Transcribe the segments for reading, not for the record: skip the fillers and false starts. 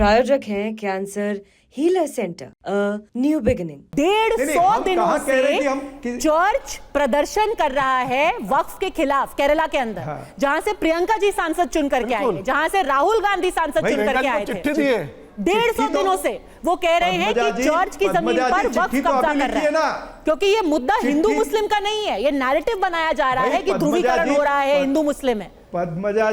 प्रायोजक हैं cancer healer centre, new beginning. 150 दिनों से चर्च प्रदर्शन कर रहा है वक्फ के खिलाफ केरला के अंदर, जहां से प्रियंका जी सांसद चुन करके आए थे, जहां से राहुल गांधी सांसद चुन करके आए थे। 150 दिनों से वो कह रहे हैं कि चर्च की जमीन पर वक्फ कब्जा कर रहा है, क्योंकि ये मुद्दा हिंदू मुस्लिम का नहीं है। ये नैरेटिव बनाया जा रहा है कि ध्रुवीकरण हो रहा है हिंदू मुस्लिम में। पद्मजा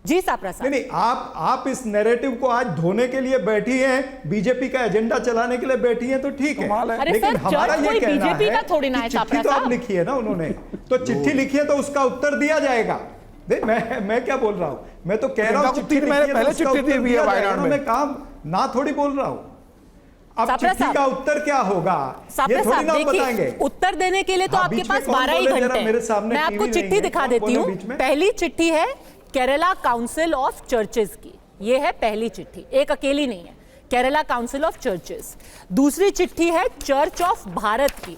जी सापरा साहब, नहीं, आप इस नैरेटिव को आज धोने के लिए बैठी हैं, बीजेपी का एजेंडा चलाने के लिए बैठी हैं, तो ठीक है। लेकिन हमारा ये कहना है कि चिट्ठी तो आप लिखी है ना उन्होंने, तो चिट्ठी लिखी है तो उसका उत्तर दिया जाएगा। मैं क्या बोल रहा हूं, मैं तो कह रहा हूं चिट्ठी मैंने पहले चिट्ठी दी हुई है वायनाड में, मैं काम ना थोड़ी बोल रहा हूं। अब चिट्ठी का उत्तर क्या होगा ये थोड़ी ना बताएंगे। उत्तर देने के लिए तो आपके पास 12 ही घंटे। मैं आपको चिट्ठी दिखा देती हूँ। पहली चिट्ठी है केरला काउंसिल ऑफ चर्चेस की, ये है पहली चिट्ठी, एक अकेली नहीं है, केरला काउंसिल ऑफ चर्चेस। दूसरी चिट्ठी है चर्च ऑफ भारत की,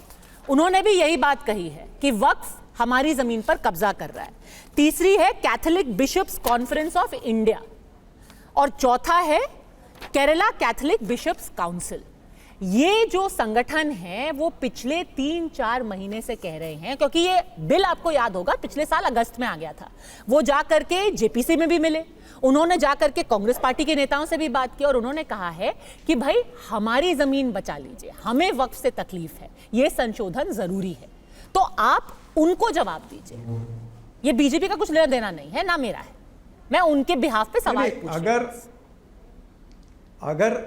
उन्होंने भी यही बात कही है कि वक्फ हमारी जमीन पर कब्जा कर रहा है। तीसरी है Catholic bishops conference of India, और चौथा है केरला कैथोलिक बिशप्स काउंसिल। ये जो संगठन है वो पिछले 3-4 महीने से कह रहे हैं, क्योंकि ये बिल आपको याद होगा पिछले साल अगस्त में आ गया था, वो जा करके जेपीसी में भी मिले, उन्होंने जा करके कांग्रेस पार्टी के नेताओं से भी बात की, और उन्होंने कहा है कि भाई हमारी जमीन बचा लीजिए, हमें वक्फ से तकलीफ है, ये संशोधन जरूरी है। तो आप उनको जवाब दीजिए, ये बीजेपी का कुछ लेना देना नहीं है, ना मेरा है, मैं उनके बिहाफ पे सवाल पूछ रही हूं। अगर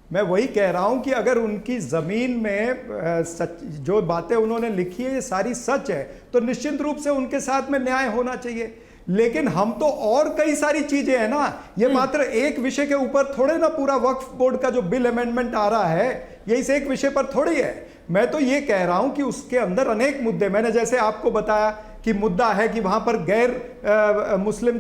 मैं वही कह रहा हूं कि अगर उनकी जमीन में सच जो बातें उन्होंने लिखी है ये सारी सच है, तो निश्चित रूप से उनके साथ में न्याय होना चाहिए। लेकिन हम तो और कई सारी चीजें हैं ना, ये मात्र एक विषय के ऊपर थोड़े ना पूरा वक्फ बोर्ड का जो बिल अमेंडमेंट आ रहा है ये इस एक विषय पर थोड़ी है। मैं तो ये कह रहा हूं कि उसके अंदर अनेक मुद्दे, मैंने जैसे आपको बताया कि मुद्दा है कि वहां पर गैर मुस्लिम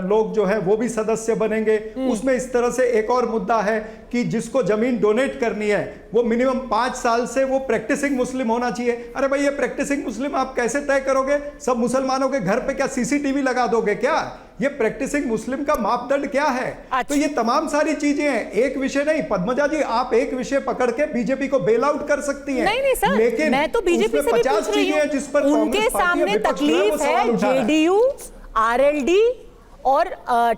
लोग जो है वो भी सदस्य बनेंगे। उसमें इस तरह से एक और मुद्दा है कि जिसको जमीन डोनेट करनी है वो मिनिमम 5 साल से वो प्रैक्टिसिंग मुस्लिम होना चाहिए। अरे भाई ये प्रैक्टिसिंग मुस्लिम आप कैसे तय करोगे? सब मुसलमानों के घर पे क्या सीसीटीवी लगा दोगे क्या? ये प्रैक्टिसिंग मुस्लिम का मापदंड क्या है? तो ये तमाम सारी चीजें हैं, एक विषय नहीं। पद्मजा जी आप एक विषय पकड़ के बीजेपी को बेल आउट कर सकती हैं। नहीं सर, लेकिन मैं तो बीजेपी से भी पूछ रही हूं, जिस पर उनके सामने तकलीफ है जेडीयू, आरएलडी और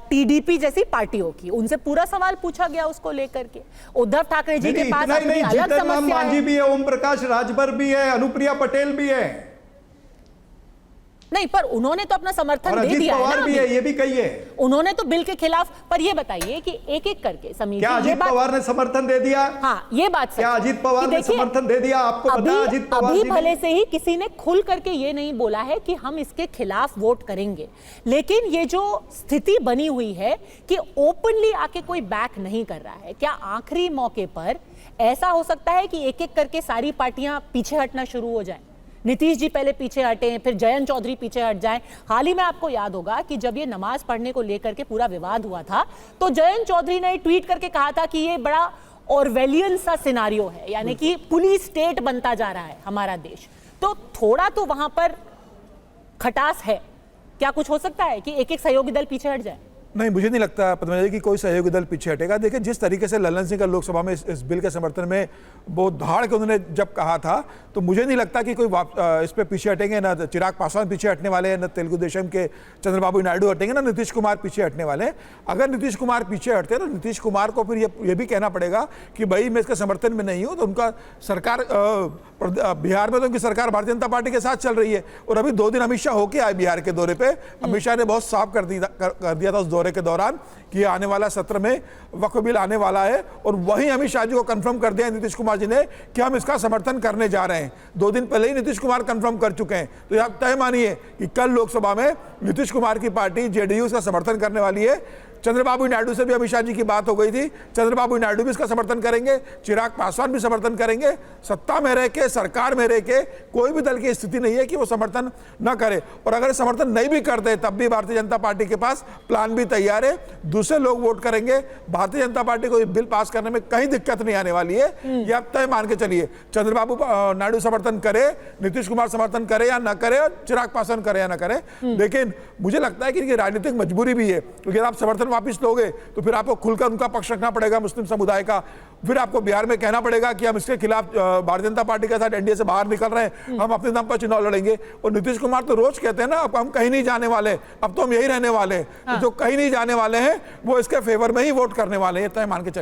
टीडीपी जैसी पार्टियों की, उनसे पूरा सवाल पूछा गया उसको लेकर के। उद्धव ठाकरे जी के पास अपनी अलग समस्या है। भी है, ओम प्रकाश राजभर भी है, अनुप्रिया पटेल भी है। नहीं, पर उन्होंने तो अपना समर्थन दे दिया है ना, भी है, ये भी कहिए। उन्होंने तो बिल के खिलाफ, पर ये बताइए कि एक एक करके समीर, क्या अजीत पवार ने समर्थन दे दिया? हाँ, ये बात क्या अजीत पवार ने समर्थन दे दिया? आपको पता है अजीत पवार अभी भले से ही किसी ने खुल करके ये नहीं बोला है कि हम इसके खिलाफ वोट करेंगे, लेकिन ये जो स्थिति बनी हुई है कि ओपनली आके कोई बैक नहीं कर रहा है, क्या आखिरी मौके पर ऐसा हो सकता है कि एक एक करके सारी पार्टियां पीछे हटना शुरू हो जाए? नीतीश जी पहले पीछे हटे, फिर जयंत चौधरी पीछे हट जाएं। हाल ही में आपको याद होगा कि जब ये नमाज पढ़ने को लेकर के पूरा विवाद हुआ था, तो जयंत चौधरी ने ट्वीट करके कहा था कि ये बड़ा ऑरवेलियन सा सिनारियो है, यानी कि पुलिस स्टेट बनता जा रहा है हमारा देश। तो थोड़ा तो वहां पर खटास है। क्या कुछ हो सकता है कि एक एक सहयोगी दल पीछे हट जाए? नहीं, मुझे नहीं लगता पद्मजा जी कि कोई सहयोगी दल पीछे हटेगा। देखिए जिस तरीके से ललन सिंह का लोकसभा में इस बिल के समर्थन में बहुत धाड़ के उन्होंने जब कहा था, तो मुझे नहीं लगता कि कोई इस पे पीछे हटेंगे। ना चिराग पासवान पीछे हटने वाले हैं, ना तेलुगु देशम के चंद्रबाबू नायडू हटेंगे, ना नीतीश कुमार पीछे हटने वाले हैं। अगर नीतीश कुमार पीछे हटते हैं तो नीतीश कुमार को फिर ये भी कहना पड़ेगा कि भाई मैं इसके समर्थन में नहीं हूँ। तो उनका सरकार बिहार में तो उनकी सरकार भारतीय जनता पार्टी के साथ चल रही है। और अभी 2 दिन अमित शाह होके आए बिहार के दौरे पे। अमित शाह ने बहुत साफ कर दिया था उस दौरे के दौरान कि आने वाला सत्र में वक्फ बिल आने वाला है, और वहीं अमित शाह जी को कंफर्म कर दिया नीतीश कुमार जी ने कि हम इसका समर्थन करने जा रहे हैं। 2 दिन पहले ही नीतीश कुमार कंफर्म कर चुके हैं। तो आप तय मानिए कि कल लोकसभा में नीतीश कुमार की पार्टी जेडीयू का समर्थन करने वाली है। चंद्रबाबू नायडू से भी अमित शाह जी की बात हो गई थी, चंद्रबाबू नायडू भी इसका समर्थन करेंगे, चिराग पासवान भी समर्थन करेंगे। सत्ता में रह के, सरकार में रह के कोई भी दल की स्थिति नहीं है कि वो समर्थन न करे। और अगर समर्थन नहीं भी करते तब भी भारतीय जनता पार्टी के पास प्लान भी तैयार है, दूसरे लोग वोट करेंगे। भारतीय जनता पार्टी को ये बिल पास करने में कहीं दिक्कत नहीं आने वाली है, ये आप तय मान के चलिए। चंद्रबाबू नायडू समर्थन करे, नीतीश कुमार समर्थन करे या ना करे, चिराग पासवान करे या ना करे, लेकिन मुझे लगता है कि इनकी राजनीतिक मजबूरी भी है, क्योंकि आप समर्थन वापस लोगे तो फिर आपको खुलकर उनका पक्ष रखना पड़ेगा, मुस्लिम समुदाय का। फिर आपको बिहार में कहना पड़ेगा कि हम इसके खिलाफ भारतीय जनता पार्टी के साथ एनडीए से बाहर निकल रहे हैं, हम अपने दम पर चुनाव लड़ेंगे। और नीतीश कुमार तो रोज कहते हैं ना, अब हम कहीं नहीं जाने वाले, अब तो हम यही रहने वाले हैं। तो जो कहीं नहीं जाने वाले हैं वो इसके फेवर में ही वोट करने वाले हैं, तय मान के चलिए।